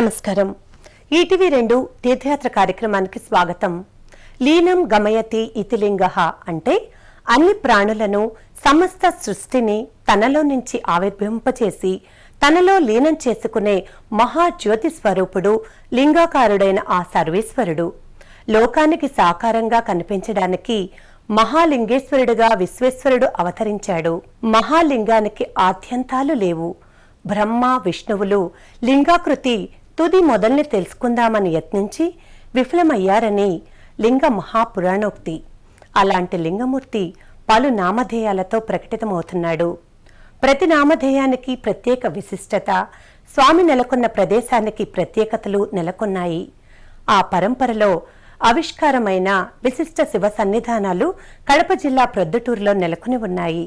నమస్కారం. ఈటీవీ 2 తీర్థయాత్ర కార్యక్రమానికి స్వాగతం. లీనం గమయతి ఇతి లింగః అంటే అన్ని ప్రాణులను సమస్త సృష్టిని తనలో నుంచి ఆవిర్భవింపచేసి తనలో లీనం చేసుకునే మహాజ్యోతి స్వరూపుడు లింగాకారుడైన ఆ సర్వేశ్వరుడు. లోకానికి సాకారంగా కనిపించడానికి మహాలింగేశ్వరుడుగా విశ్వేశ్వరుడు అవతరించాడు. మహాలింగానికి ఆద్యంతాలు లేవు. బ్రహ్మ విష్ణువులు లింగాకృతి తుది మొదల్ని తెలుసుకుందామని యత్నించి విఫలమయ్యారని లింగ మహాపురాణోక్తి. అలాంటి లింగమూర్తి పలు నామధేయాలతో ప్రకటితమవుతున్నాడు. ప్రతి నామధేయానికి ప్రత్యేక విశిష్టత, స్వామి నెలకొన్న ప్రదేశానికి ప్రత్యేకతలు నెలకొన్నాయి. ఆ పరంపరలో ఆవిష్కారమైన విశిష్ట శివ సన్నిధానాలు కడప జిల్లా ప్రొద్దుటూరులో నెలకొని ఉన్నాయి.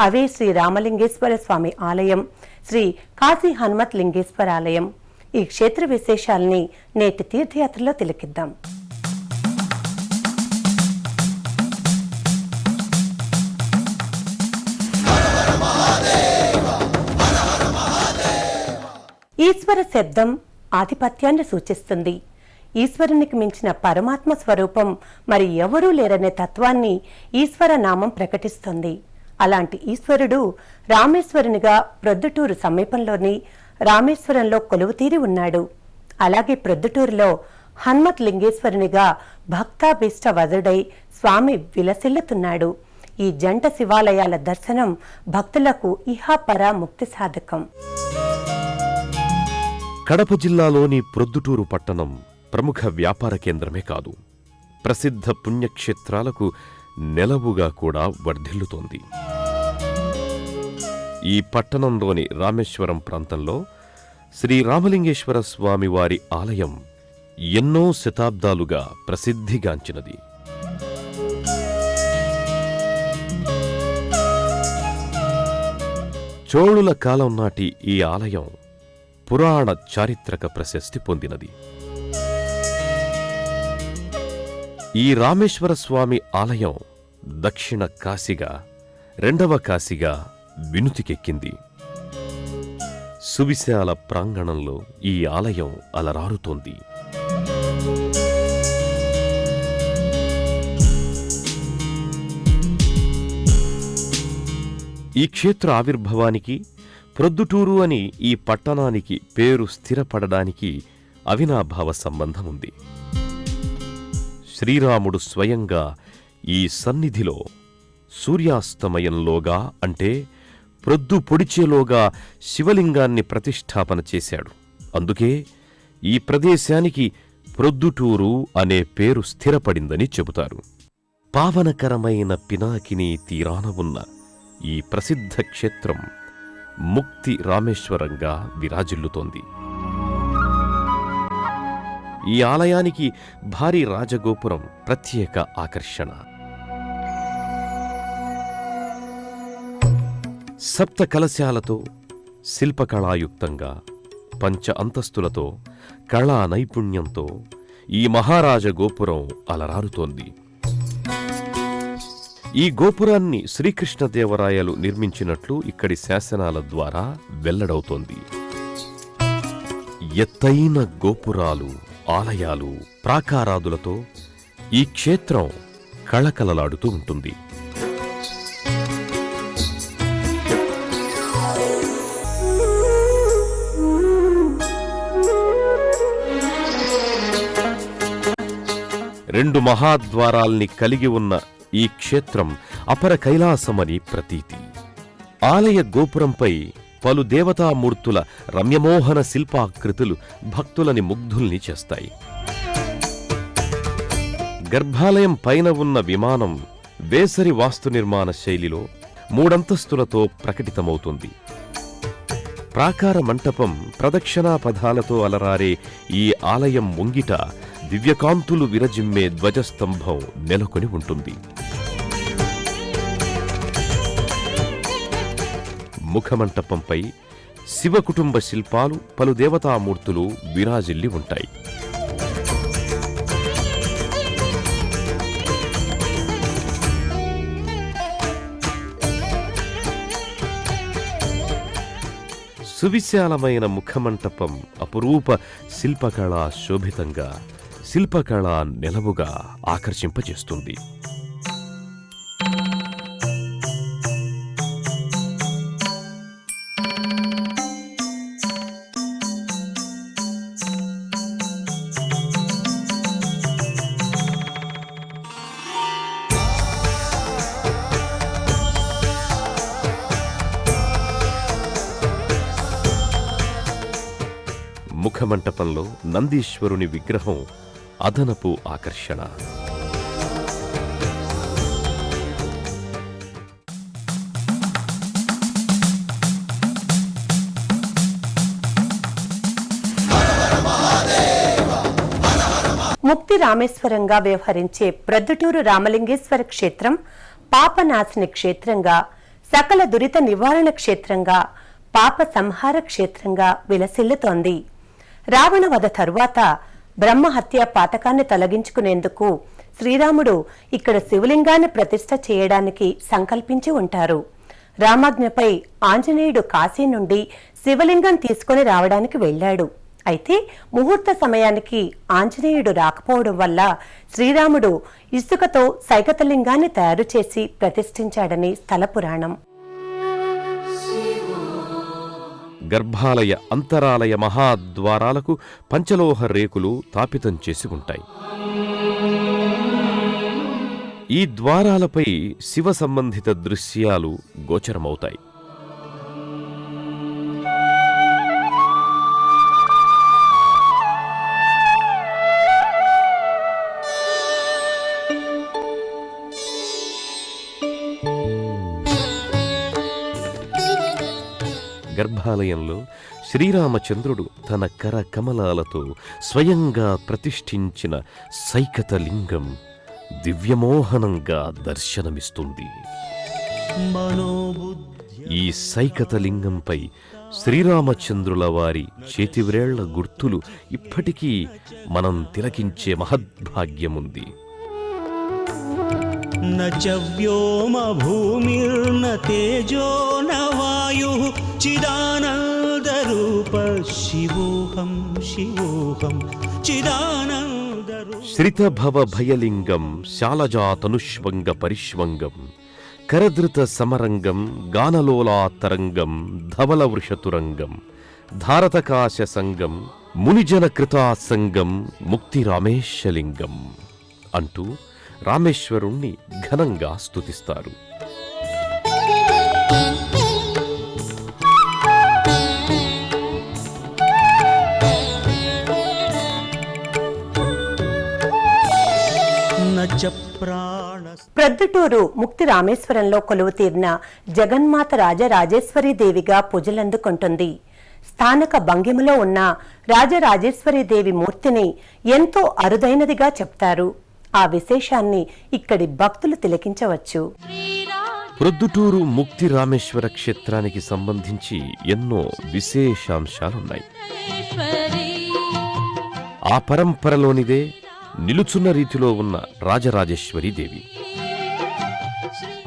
అవే శ్రీ రామలింగేశ్వర స్వామి ఆలయం, శ్రీ కాశీ హనుమత్ లింగేశ్వర ఆలయం. ఈ క్షేత్ర విశేషాలని నేటి తీర్థయాత్రలో తిలకిద్దాం. ఈశ్వర శబ్దం ఆధిపత్యాన్ని సూచిస్తుంది. ఈశ్వరునికి మించిన పరమాత్మ స్వరూపం మరి ఎవరూ లేరనే తత్వాన్ని ఈశ్వర నామం ప్రకటిస్తుంది. అలాంటి ఈశ్వరుడు రామేశ్వరునిగా ప్రొద్దుటూరు సమీపంలోని రామేశ్వరంలో కొలువుతీరి ఉన్నాడు. అలాగే ప్రొద్దుటూరులో హనుమత్ లింగేశ్వరునిగా భక్తాభీష్ట వదుడై స్వామి విలసిల్లుతున్నాడు. ఈ జంట శివాలయాల దర్శనం భక్తులకు ఇహపర ముక్తి సాధకం. కడప జిల్లాలోని ప్రొద్దుటూరు పట్టణం ప్రముఖ వ్యాపార కేంద్రమే కాదు, ప్రసిద్ధ పుణ్యక్షేత్రాలకు నెలవుగా కూడా వర్ధిల్లుతోంది. ఈ పట్టణంలోని రామేశ్వరం ప్రాంతంలో శ్రీ రామలింగేశ్వర స్వామివారి ఆలయం ఎన్నో శతాబ్దాలుగా ప్రసిద్ధిగాంచినది. చోళుల కాలం నాటి ఈ ఆలయం పురాణ చారిత్రక ప్రశస్తి పొందినది. ఈ రామేశ్వర స్వామి ఆలయం దక్షిణ కాశీగా, రెండవ కాశీగా వినుతికెక్కింది. సువిశాల ప్రాంగణంలో ఈ ఆలయం అలరారుతోంది. ఈ క్షేత్ర ఆవిర్భావానికి, ప్రొద్దుటూరు అని ఈ పట్టణానికి పేరు స్థిరపడడానికి అవినాభావ సంబంధముంది. శ్రీరాముడు స్వయంగా ఈ సన్నిధిలో సూర్యాస్తమయంలోగా అంటే ప్రొద్దు పొడిచేలోగా శివలింగాన్ని ప్రతిష్ఠాపన చేశాడు. అందుకే ఈ ప్రదేశానికి ప్రొద్దుటూరు అనే పేరు స్థిరపడిందని చెబుతారు. పావనకరమైన పినాకిని తీరాన ఉన్న ఈ ప్రసిద్ధ క్షేత్రం ముక్తి రామేశ్వరంగా విరాజిల్లుతోంది. ఈ ఆలయానికి భారీ రాజగోపురం ప్రత్యేక ఆకర్షణ. సప్త కలశాలతో శిల్పకళాయుక్తంగా, పంచ అంతస్తులతో, కళా నైపుణ్యంతో ఈ మహారాజగోపురం అలరారుతోంది. ఈ గోపురాన్ని శ్రీకృష్ణదేవరాయలు నిర్మించినట్లు ఇక్కడి శాసనాల ద్వారా వెల్లడవుతోంది. ఎత్తైన గోపురాలు, ఆలయాలు, ప్రాకారాదులతో ఈ క్షేత్రం కళకళలాడుతూ ఉంటుంది. రెండు మహాద్వారాల్ని కలిగి ఉన్న ఈ క్షేత్రం అపర కైలాసమని ప్రతీతి. ఆలయ గోపురంపై పలు దేవతామూర్తుల రమ్యమోహన శిల్పాకృతులు భక్తులని ముగ్ధుల్ని చేస్తాయి. గర్భాలయం పైన ఉన్న విమానం వేసరి వాస్తు నిర్మాణ శైలిలో 3 అంతస్తులతో ప్రకటితమవుతుంది. ప్రాకార మంటపం ప్రదక్షిణా పథాలతో అలరారే ఈ ఆలయం ముంగిట దివ్యకాంతులు విరజిమ్మే ధ్వజస్తంభం నెలకొని ఉంటుంది. ముఖమంటపంపై శివకుటుంబ శిల్పాలు, పలు దేవతామూర్తులు విరాజిల్లి ఉంటాయి. సువిశాలమైన ముఖమంటపం అపురూప శిల్పకళా శోభితంగా, శిల్పకళా నెలవుగా ఆకర్షింపజేస్తుంది. ముఖమంటపంలో నందీశ్వరుని విగ్రహం అదనపు ఆకర్షణ. ముక్తి రామేశ్వరంగా వ్యవహరించే ప్రొద్దుటూరు రామలింగేశ్వర క్షేత్రం పాపనాశిని క్షేత్రంగా, సకల దురిత నివారణ క్షేత్రంగా, పాప సంహార క్షేత్రంగా విలసిల్లుతోంది. రావణ వధ తరువాత బ్రహ్మహత్య పాతకాన్ని తొలగించుకునేందుకు శ్రీరాముడు ఇక్కడ శివలింగాన్ని ప్రతిష్ఠ చేయడానికి సంకల్పించి ఉంటారు. రామాజ్ఞపై ఆంజనేయుడు కాశీ నుండి శివలింగం తీసుకుని రావడానికి వెళ్లాడు. అయితే ముహూర్త సమయానికి ఆంజనేయుడు రాకపోవడం వల్ల శ్రీరాముడు ఇసుకతో సైకతలింగాన్ని తయారు చేసి ప్రతిష్ఠించాడని స్థల పురాణం. గర్భాలయ అంతరాలయ మహాద్వారాలకు పంచలోహ రేకులు తాపితం చేసి ఉంటాయి. ఈ ద్వారాలపై శివ సంబంధిత దృశ్యాలు గోచరమవుతాయి. గర్భాలయంలో శ్రీరామచంద్రుడు తన కర కమలాలతో స్వయంగా ప్రతిష్ఠించిన సైకతలింగం దివ్యమోహనంగా దర్శనమిస్తుంది. ఈ సైకతలింగంపై శ్రీరామచంద్రుల వారి చేతివ్రేళ్ల గుర్తులు ఇప్పటికీ మనం తిలకించే మహద్భాగ్యముంది. न च व्योम भूमिर्न तेजो न वायुः चिदानन्दरूप शिवोऽहं शिवोऽहं चिदानन्दरूप. శ్రితభవ భయలింగం శాలజాతనుష్వంగ పరిష్వంగం కరధృత సమరంగం గానలోలాతరంగం ధవలవృషతురంగం ధారతకాశ సంగం మునిజన కృతాసంగం ముక్తిరామేశలింగం అంటూ రామేశ్వరుణ్ణి ఘనంగా స్తుతిస్తారు. ప్రొద్దుటూరు ముక్తి రామేశ్వరంలో కొలువు తీరిన జగన్మాత రాజరాజేశ్వరీ దేవిగా పూజలందుకుంటుంది. స్థానిక భంగిమలో ఉన్న రాజరాజేశ్వరీ దేవి మూర్తిని ఎంతో అరుదైనదిగా చెప్తారు. ఆ విశేషాన్ని ఇక్కడి భక్తులు తిలకించవచ్చు. ప్రొద్దుటూరు ముక్తి రామేశ్వర క్షేత్రానికి సంబంధించి ఎన్నో విశేషాంశాలున్నాయి. ఆ పరంపరలోనిదే నిలుచున్న రీతిలో ఉన్న రాజరాజేశ్వరీ దేవి.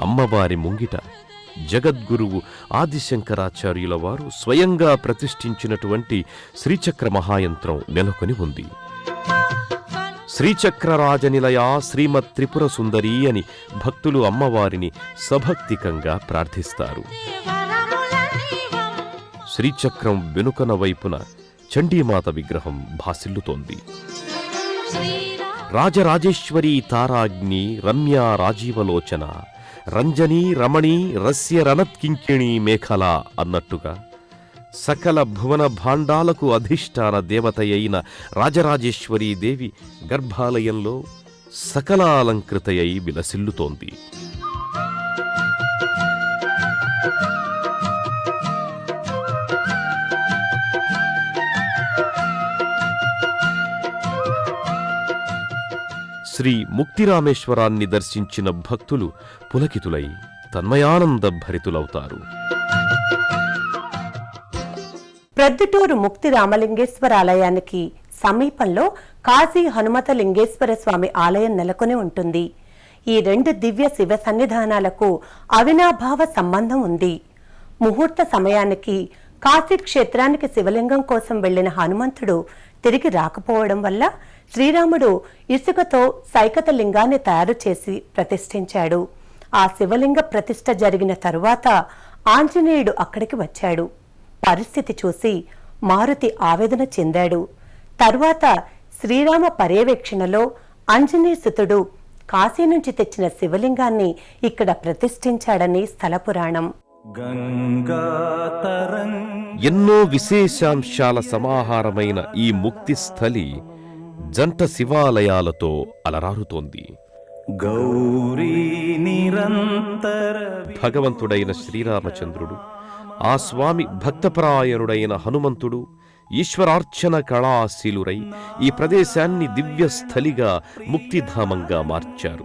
అమ్మవారి ముంగిట జగద్గురువు ఆదిశంకరాచార్యుల వారు స్వయంగా ప్రతిష్ఠించినటువంటి శ్రీచక్ర మహాయంత్రం నెలకొని ఉంది. శ్రీచక్రరాజనిలయా శ్రీమత్ త్రిపుర సుందరి అని భక్తులు అమ్మవారిని సభక్తికంగా ప్రార్థిస్తారు. శ్రీచక్రం వెనుకన వైపున చండీమాత విగ్రహం భాసిల్లుతోంది. రాజరాజేశ్వరీ తారాగ్ని రమ్యా రాజీవలోచన రంజనీ రమణీ రస్య రణత్కింకిణీ మేఖల అన్నట్టుగా సకల భువన భాండాలకు అధిష్టాన దేవతయైన రాజరాజేశ్వరీ దేవి గర్భాలయంలో సకలాలంకృతయై విలసిల్లుతోంది. శ్రీ ముక్తిరామేశ్వరాన్ని దర్శించిన భక్తులు పులకితులై తన్మయానంద భరితులవుతారు. ప్రొద్దుటూరు ముక్తి రామలింగేశ్వర ఆలయానికి సమీపంలో కాశీ హనుమత లింగేశ్వర స్వామి ఆలయం నెలకొని ఉంటుంది. ఈ రెండు దివ్య శివ సన్నిధానాలకు అవినాభావ సంబంధం ఉంది. ముహూర్త సమయానికి కాశీ క్షేత్రానికి శివలింగం కోసం వెళ్లిన హనుమంతుడు తిరిగి రాకపోవడం వల్ల శ్రీరాముడు ఇసుకతో సైకత లింగాన్ని తయారు చేసి ప్రతిష్ఠించాడు. ఆ శివలింగ ప్రతిష్ఠ జరిగిన తరువాత ఆంజనేయుడు అక్కడికి వచ్చాడు. పరిస్థితి చూసి మారుతి ఆవేదన చెందాడు. తరువాత శ్రీరామ పర్యవేక్షణలో ఆంజనేయసుతుడు కాశీ నుంచి తెచ్చిన శివలింగాన్ని ఇక్కడ ప్రతిష్ఠించాడని స్థల పురాణం. ఎన్నో విశేషాంశాల సమాహారమైన ఈ ముక్తి స్థలి జంట శివాలయాలతో అలరారుతోంది. భగవంతుడైన శ్రీరామచంద్రుడు, ఆ స్వామి భక్తపరాయణుడైన హనుమంతుడు ఈశ్వరార్చన కళాశీలురై ఈ ప్రదేశాన్ని దివ్యస్థలిగా ముక్తిధామంగా మార్చారు.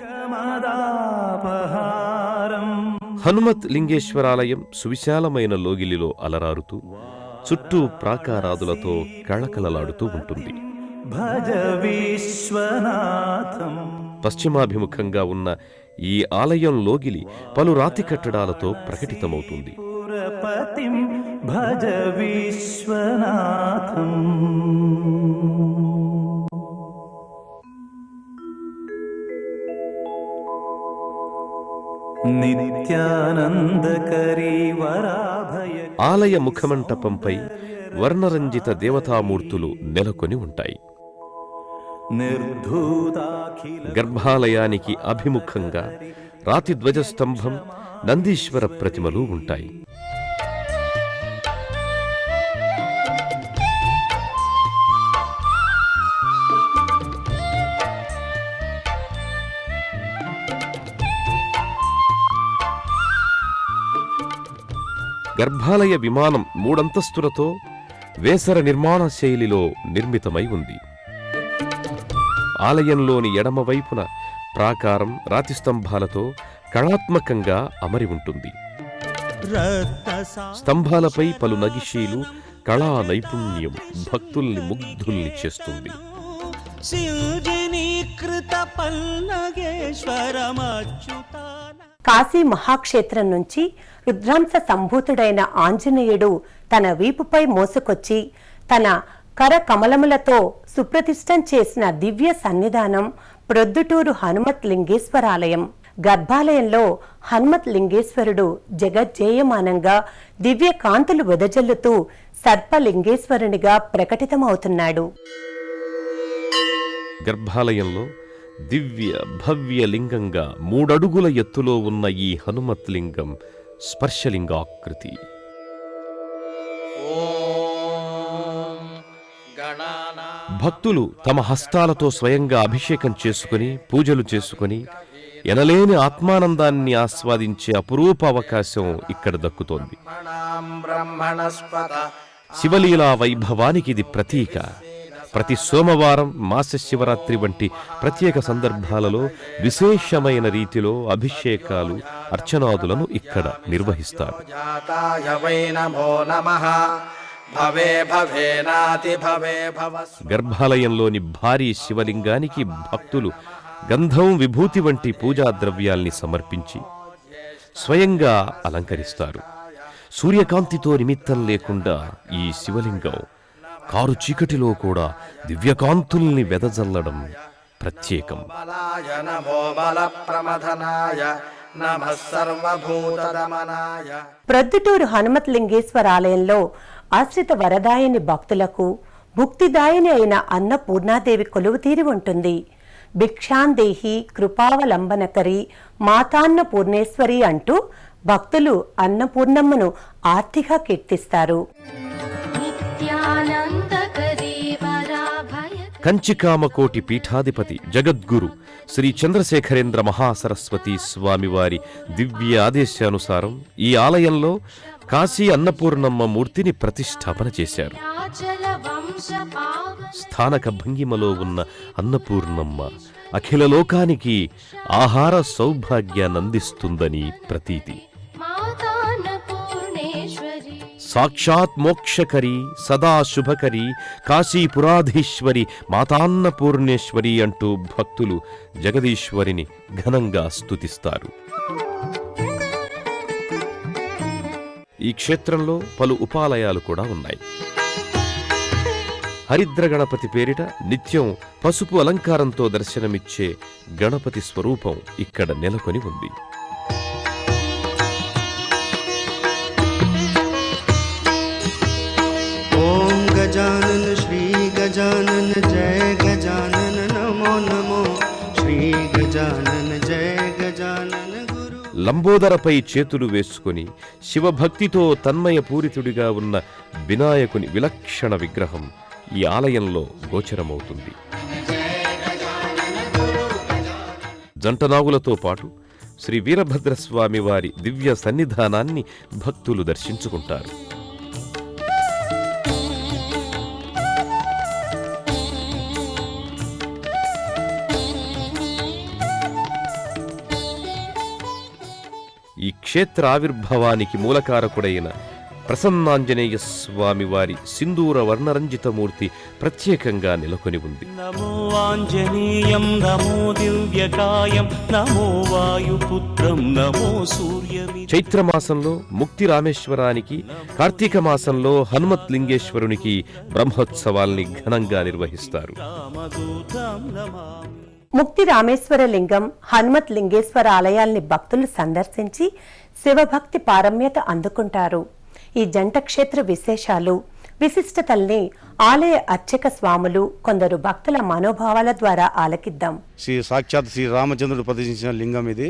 హనుమత్ లింగేశ్వరాలయం సువిశాలమైన లోగిలిలో అలరారుతూ చుట్టూ ప్రాకారాదులతో కళకళలాడుతూ ఉంటుంది. పశ్చిమాభిముఖంగా ఉన్న ఈ ఆలయం లోగిలి పలు రాతి కట్టడాలతో ప్రకటితమవుతుంది. భజ విశ్వనాథం. నిత్యానందకరీ వరాభయ. ఆలయ ముఖమంటపంపై వర్ణరంజిత దేవతామూర్తులు నెలకొని ఉంటాయి. గర్భాలయానికి అభిముఖంగా రాతి ధ్వజస్తంభం, నందీశ్వర ప్రతిమలు ఉంటాయి. గర్భాలయ విమానం 3 అంతస్తులతో వేసర నిర్మాణ శైలిలో నిర్మితమై ఉంది. ఆలయంలోని ఎడమవైపున ప్రాకారం రాతి స్తంభాలతో కళాత్మకంగా అమరి ఉంటుంది. స్తంభాలపై పలు నగిషీలు, కళా నైపుణ్యం భక్తుల్ని ముగ్ధుల్ని చేస్తుంది. కాశీ మహాక్షేత్రం నుంచి రుద్రాంశ సంభూతుడైన ఆంజనేయుడు తన వీపుపై మోసుకొచ్చి తన కర కమలములతో సుప్రతిష్టం చేసిన దివ్య సన్నిధానం ప్రొద్దుటూరు హనుమత్ లింగేశ్వరాలయం. గర్భాలయంలో హనుమత్ లింగేశ్వరుడు జగజ్జేయమానంగా దివ్య కాంతులు వెదజల్లుతూ సర్పలింగేశ్వరునిగా ప్రకటితమవుతున్నాడు. గర్భాలయంలో దివ్య భవ్య లింగంగా 3 అడుగుల ఎత్తులో ఉన్న ఈ హనుమత్ లింగం స్పర్శలింగాకృతి. భక్తులు తమ హస్తాలతో స్వయంగా అభిషేకం చేసుకుని పూజలు చేసుకుని ఎనలేని ఆత్మానందాన్ని ఆస్వాదించే అపురూప అవకాశం ఇక్కడ దక్కుతోంది. శివలీలా వైభవానికి ఇది ప్రతీక. ప్రతి సోమవారం, మాస శివరాత్రి వంటి ప్రత్యేక సందర్భాలలో విశేషమైన రీతిలో అభిషేకాలు, అర్చనాదులను ఇక్కడ నిర్వహిస్తారు. గర్భాలయంలోని భారీ శివలింగానికి భక్తులు గంధం, విభూతి వంటి పూజా ద్రవ్యాల్ని సమర్పించి స్వయంగా అలంకరిస్తారు. సూర్యకాంతితో నిమిత్తం లేకుండా ఈ శివలింగం కారు చీకటిలో కూడా దివ్యకాంతుల్ని వెదజల్లడం ప్రత్యేకం. ప్రొద్దుటూరు హనుమత్ లింగేశ్వరాలయంలో ఆశ్రిత వరదాయని భక్తులకు ముక్తిదాయిని అయిన అన్నపూర్ణాదేవి కొలువుతీరి ఉంటుంది. భిక్షాందేహి కృపావలంబనకరి మాతాన్న పూర్ణేశ్వరి అంటూ భక్తులు అన్నపూర్ణమ్మను ఆర్తిగా కీర్తిస్తారు. కంచికామకోటి పీఠాధిపతి జగద్గురు శ్రీ చంద్రశేఖరేంద్ర మహాసరస్వతి స్వామివారి దివ్య ఆదేశానుసారం ఈ ఆలయంలో కాశీ అన్నపూర్ణమ్మ మూర్తిని ప్రతిష్ఠాపన చేశారు. స్థానక భంగిమలో ఉన్న అన్నపూర్ణమ్మ అఖిల లోకానికి ఆహార సౌభాగ్యాన్నందిస్తుందని ప్రతీతి. సాక్షాత్ మోక్షకరి, సదా శుభకరి, కాశీపురాధీశ్వరి, మాతాన్నపూర్ణేశ్వరి అంటూ భక్తులు జగదీశ్వరిని ఘనంగా స్తుతిస్తారు. ఈ క్షేత్రంలో పలు ఉపాలయాలు కూడా ఉన్నాయి. హరిద్ర గణపతి పేరిట నిత్యం పసుపు అలంకారంతో దర్శనమిచ్చే గణపతి స్వరూపం ఇక్కడ నెలకొని ఉంది. ఓం గజానన శ్రీ గజానన జయ గజానన నమో నమో శ్రీ గజానన జయ గజానన గురు. లంబోదరపై చేతులు వేసుకుని శివభక్తితో తన్మయపూరితుడిగా ఉన్న వినాయకుని విలక్షణ విగ్రహం ఈ ఆలయంలో గోచరమవుతుంది. జంటనాగులతో పాటు శ్రీ వీరభద్రస్వామి వారి దివ్య సన్నిధానాన్ని భక్తులు దర్శించుకుంటారు. ఈ క్షేత్ర ఆవిర్భావానికి మూలకారకుడైన ప్రసన్నాంజనేయ స్వామి వారి సింధూర వర్ణరంజితమూర్తి ప్రత్యేకంగా నెలకొని ఉంది. నమో ఆంజనేయం నమో దివ్యకాయం నమో వాయుపుత్రం నమో సూర్యమి. చైత్రమాసంలో ముక్తి రామేశ్వరానికి, కార్తీక మాసంలో హనుమత్ లింగేశ్వరునికి బ్రహ్మోత్సవాల్ని ఘనంగా నిర్వహిస్తారు. రామదూతం నమామి. ముక్తి రామేశ్వర లింగం, హనుమత్ లింగేశ్వర ఆలయాల్ని భక్తులు సందర్శించి శివభక్తి పారమ్యత అందుకుంటారు. ఈ జంట క్షేత్ర విశేషాలు, విశిష్టతల్ని ఆలయ అర్చక స్వాములు, కొందరు భక్తుల మనోభావాల ద్వారా ఆలకిద్దాం. సాక్షాత్ శ్రీ రామచంద్రుడు ప్రతిష్ఠించిన లింగం ఇది.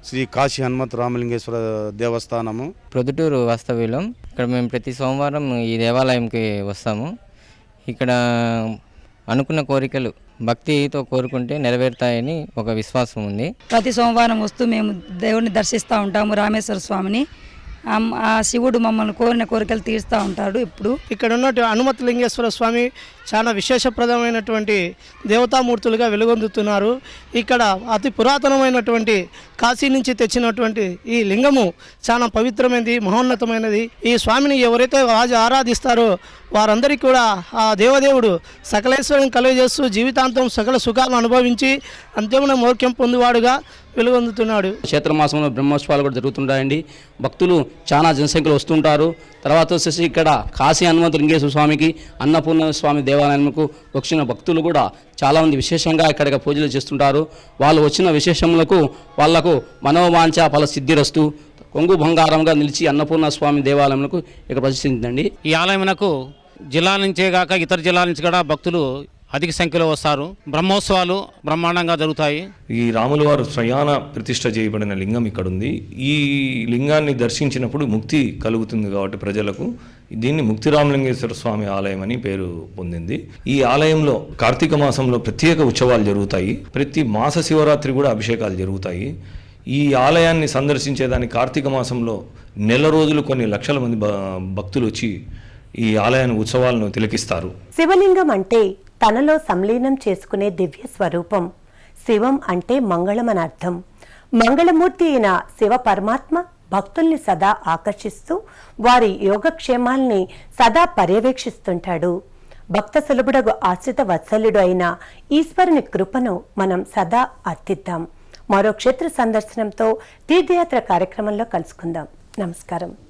శ్రీ కాశీ హనుమత్ రామలింగేశ్వర దేవస్థానము, ప్రొద్దుటూరు వాస్తవ్యులం. ఇక్కడ మేము ప్రతి సోమవారం ఈ దేవాలయంకి వస్తాము. ఇక్కడ అనుకున్న కోరికలు భక్తితో కోరుకుంటే నెరవేరుతాయని ఒక విశ్వాసం ఉంది. ప్రతి సోమవారం వస్తూ మేము దేవుడిని దర్శిస్తూ ఉంటాము, రామేశ్వర స్వామిని. ఆ శివుడు మమ్మల్ని కోరిన కోరికలు తీరుస్తూ ఉంటాడు. ఇప్పుడు ఇక్కడ ఉన్నటువంటి హనుమత్ లింగేశ్వర స్వామి చాలా విశేషప్రదమైనటువంటి దేవతామూర్తులుగా వెలుగొందుతున్నారు. ఇక్కడ అతి పురాతనమైనటువంటి కాశీ నుంచి తెచ్చినటువంటి ఈ లింగము చాలా పవిత్రమైనది, మహోన్నతమైనది. ఈ స్వామిని ఎవరైతే ఆరాధిస్తారో వారందరికీ కూడా ఆ దేవదేవుడు సకలేశ్వరం కలుగజేస్తూ జీవితాంతం సకల సుఖాలను అనుభవించి అంత్యమున మోక్షం పొందువాడుగా వెలుగొందుతున్నాడు. క్షేత్రమాసంలో బ్రహ్మోత్సవాలు కూడా జరుగుతుంటాయండి. భక్తులు చాలా జనసంఖ్యలో వస్తుంటారు. తర్వాత వచ్చేసి ఇక్కడ కాశీ హనుమంత లింగేశ్వర స్వామికి, అన్నపూర్ణ స్వామి దేవాలయంకు వచ్చిన భక్తులు కూడా చాలామంది విశేషంగా ఇక్కడ పూజలు చేస్తుంటారు. వాళ్ళు వచ్చిన విశేషములకు వాళ్లకు మనోవాంఛ ఫల సిద్ధిరస్తూ కొంగు బంగారంగా నిలిచి అన్నపూర్ణ స్వామి దేవాలయంకు ఇక్కడ ప్రతిష్ఠించిందండి. ఈ ఆలయమునకు జిల్లాల నుంచే కాక ఇతర జిల్లాల నుంచి కూడా భక్తులు అధిక సంఖ్యలో వస్తారు. బ్రహ్మోత్సవాలు బ్రహ్మాండంగా జరుగుతాయి. ఈ రాముల వారు స్వయాన ప్రతిష్ఠ చేయబడిన లింగం ఇక్కడ ఉంది. ఈ లింగాన్ని దర్శించినప్పుడు ముక్తి కలుగుతుంది కాబట్టి ప్రజలకు దీన్ని ముక్తి రామలింగేశ్వర స్వామి ఆలయం అని పేరు పొందింది. ఈ ఆలయంలో కార్తీక మాసంలో ప్రత్యేక ఉత్సవాలు జరుగుతాయి. ప్రతి మాస శివరాత్రి కూడా అభిషేకాలు జరుగుతాయి. ఈ ఆలయాన్ని సందర్శించేదానికి కార్తీక మాసంలో నెల రోజులు కొన్ని లక్షల మంది భక్తులు వచ్చి ఈ ఆలయాన్ని ఉత్సవాలను తిలకిస్తారు. శివలింగం అంటే తనలో సంలీనం చేసుకునే దివ్య స్వరూపం. శివం అంటే మంగళం అని అర్థం. మంగళమూర్తి అయిన శివ పరమాత్మ భక్తుల్ని సదా ఆకర్షిస్తూ వారి యోగక్షేమాల్ని సదా పర్యవేక్షిస్తుంటాడు. భక్త సులభుడగు ఆశ్రిత వత్సల్యుడు అయిన ఈశ్వరుని కృపను మనం సదా అర్థిద్దాం. మరో క్షేత్ర సందర్శనంతో తీర్థయాత్ర కార్యక్రమంలో కలుసుకుందాం. నమస్కారం.